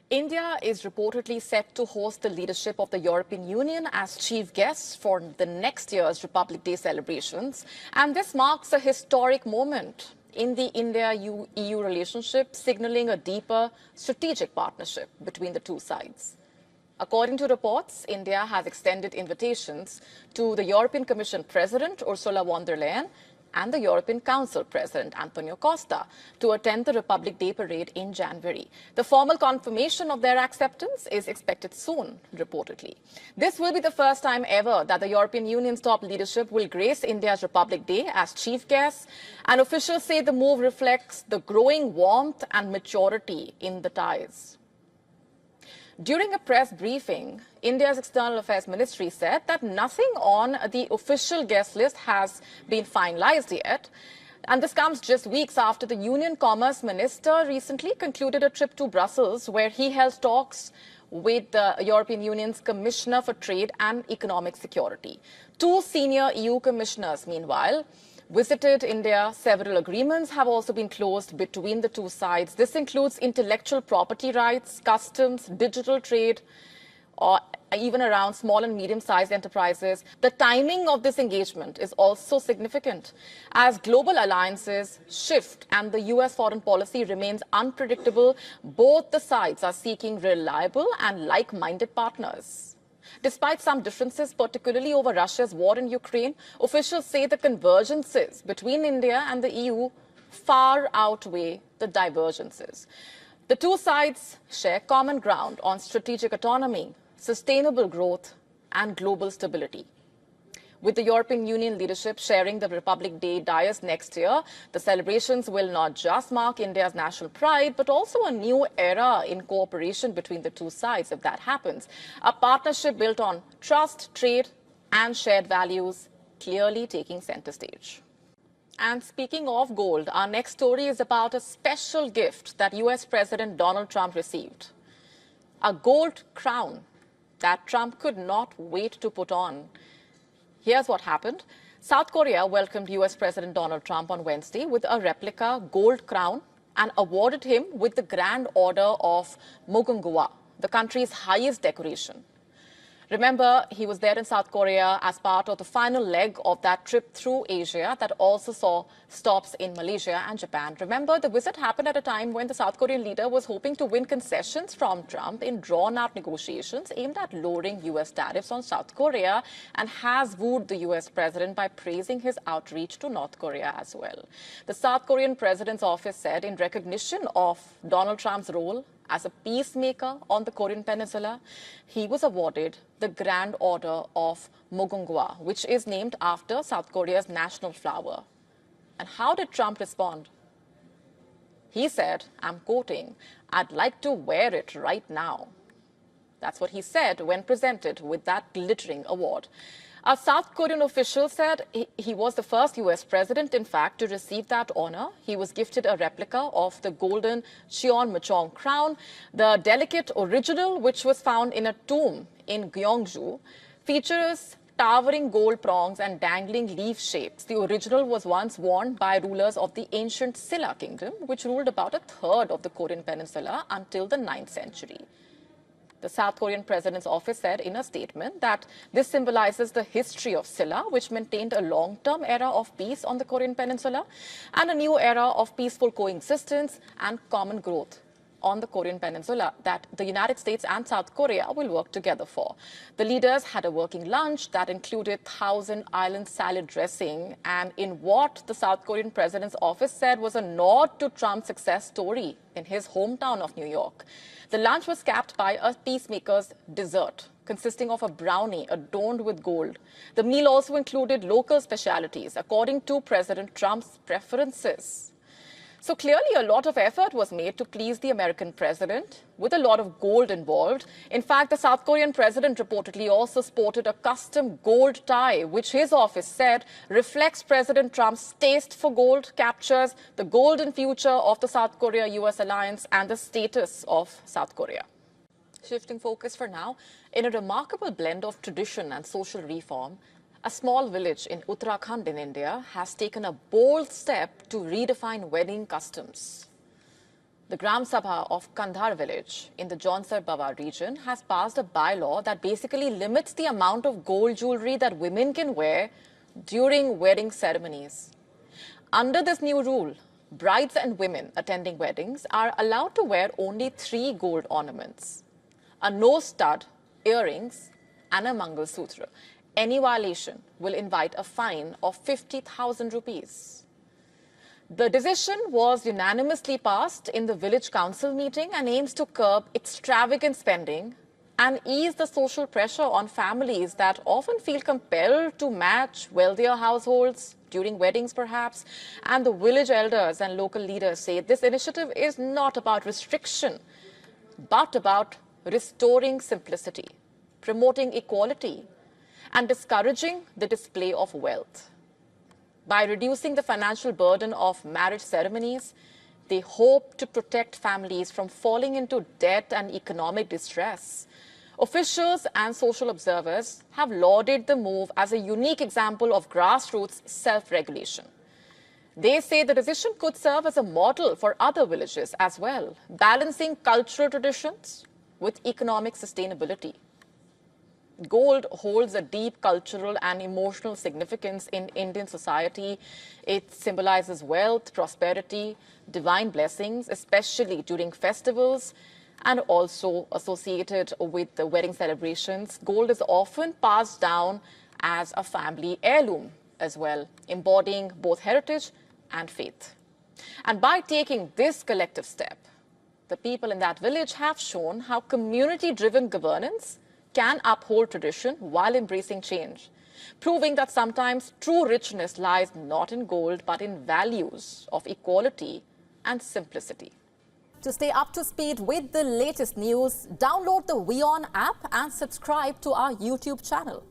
India is reportedly set to host the leadership of the European Union as chief guest for the next year's Republic Day celebrations. And this marks a historic moment in the India-EU relationship, signaling a deeper strategic partnership between the two sides. According to reports, India has extended invitations to the European Commission President Ursula von der Leyen and the European Council President Antonio Costa to attend the Republic Day parade in January. The formal confirmation of their acceptance is expected soon, reportedly. This will be the first time ever that the European Union's top leadership will grace India's Republic Day as chief guests, and officials say the move reflects the growing warmth and maturity in the ties. During a press briefing, India's External Affairs Ministry said that nothing on the official guest list has been finalized yet. And this comes just weeks after the Union Commerce Minister recently concluded a trip to Brussels, where he held talks with the European Union's Commissioner for Trade and Economic Security. Two senior EU commissioners, meanwhile, visited India. Several agreements have also been closed between the two sides. This includes intellectual property rights, customs, digital trade, or even around small and medium-sized enterprises. The timing of this engagement is also significant as global alliances shift and the US foreign policy remains unpredictable. Both the sides are seeking reliable and like-minded partners. Despite some differences, particularly over Russia's war in Ukraine, officials say the convergences between India and the EU far outweigh the divergences. The two sides share common ground on strategic autonomy, sustainable growth, and global stability. With the European Union leadership sharing the Republic Day dais next year, the celebrations will not just mark India's national pride, but also a new era in cooperation between the two sides, if that happens. A partnership built on trust, trade, and shared values, clearly taking center stage. And speaking of gold, our next story is about a special gift that US President Donald Trump received. A gold crown that Trump could not wait to put on. Here's what happened. South Korea welcomed US President Donald Trump on Wednesday with a replica gold crown and awarded him with the Grand Order of Mugunghwa, the country's highest decoration. Remember, he was there in South Korea as part of the final leg of that trip through Asia that also saw stops in Malaysia and Japan. Remember, the visit happened at a time when the South Korean leader was hoping to win concessions from Trump in drawn-out negotiations aimed at lowering US tariffs on South Korea, and has wooed the US president by praising his outreach to North Korea as well. The South Korean president's office said in recognition of Donald Trump's role as a peacemaker on the Korean Peninsula, he was awarded the Grand Order of Mugunghwa, which is named after South Korea's national flower. And how did Trump respond? He said, I'm quoting, "I'd like to wear it right now." That's what he said when presented with that glittering award. A South Korean official said he was the first US president, in fact, to receive that honor. He was gifted a replica of the golden Cheonmachong crown. The delicate original, which was found in a tomb in Gyeongju, features towering gold prongs and dangling leaf shapes. The original was once worn by rulers of the ancient Silla kingdom, which ruled about a third of the Korean peninsula until the 9th century. The South Korean president's office said in a statement that this symbolizes the history of Silla, which maintained a long-term era of peace on the Korean peninsula, and a new era of peaceful coexistence and common growth on the Korean peninsula that the United States and South Korea will work together for. The leaders had a working lunch that included Thousand Island salad dressing, and in what the South Korean president's office said was a nod to Trump's success story in his hometown of New York. The lunch was capped by a peacemaker's dessert consisting of a brownie adorned with gold. The meal also included local specialities according to President Trump's preferences. So clearly a lot of effort was made to please the American president, with a lot of gold involved. In fact, the South Korean president reportedly also sported a custom gold tie, which his office said reflects President Trump's taste for gold, captures the golden future of the South Korea-US alliance and the status of South Korea. Shifting focus for now, in a remarkable blend of tradition and social reform, a small village in Uttarakhand in India has taken a bold step to redefine wedding customs. The Gram Sabha of Kandhar village in the Jaunsar Bawa region has passed a bylaw that basically limits the amount of gold jewelry that women can wear during wedding ceremonies. Under this new rule, brides and women attending weddings are allowed to wear only 3 gold ornaments: a nose stud, earrings, and a Mangal Sutra. Any violation will invite a fine of 50,000 rupees. The decision was unanimously passed in the village council meeting and aims to curb extravagant spending and ease the social pressure on families that often feel compelled to match wealthier households during weddings, perhaps. And the village elders and local leaders say this initiative is not about restriction, but about restoring simplicity, promoting equality, and discouraging the display of wealth. By reducing the financial burden of marriage ceremonies, they hope to protect families from falling into debt and economic distress. Officials and social observers have lauded the move as a unique example of grassroots self-regulation. They say the decision could serve as a model for other villages as well, balancing cultural traditions with economic sustainability. Gold holds a deep cultural and emotional significance in Indian society. It symbolizes wealth, prosperity, divine blessings, especially during festivals and also associated with the wedding celebrations. Gold is often passed down as a family heirloom as well, embodying both heritage and faith. And by taking this collective step, the people in that village have shown how community-driven governance can uphold tradition while embracing change, proving that sometimes true richness lies not in gold but in values of equality and simplicity. To stay up to speed with the latest news, download the WION app and subscribe to our YouTube channel.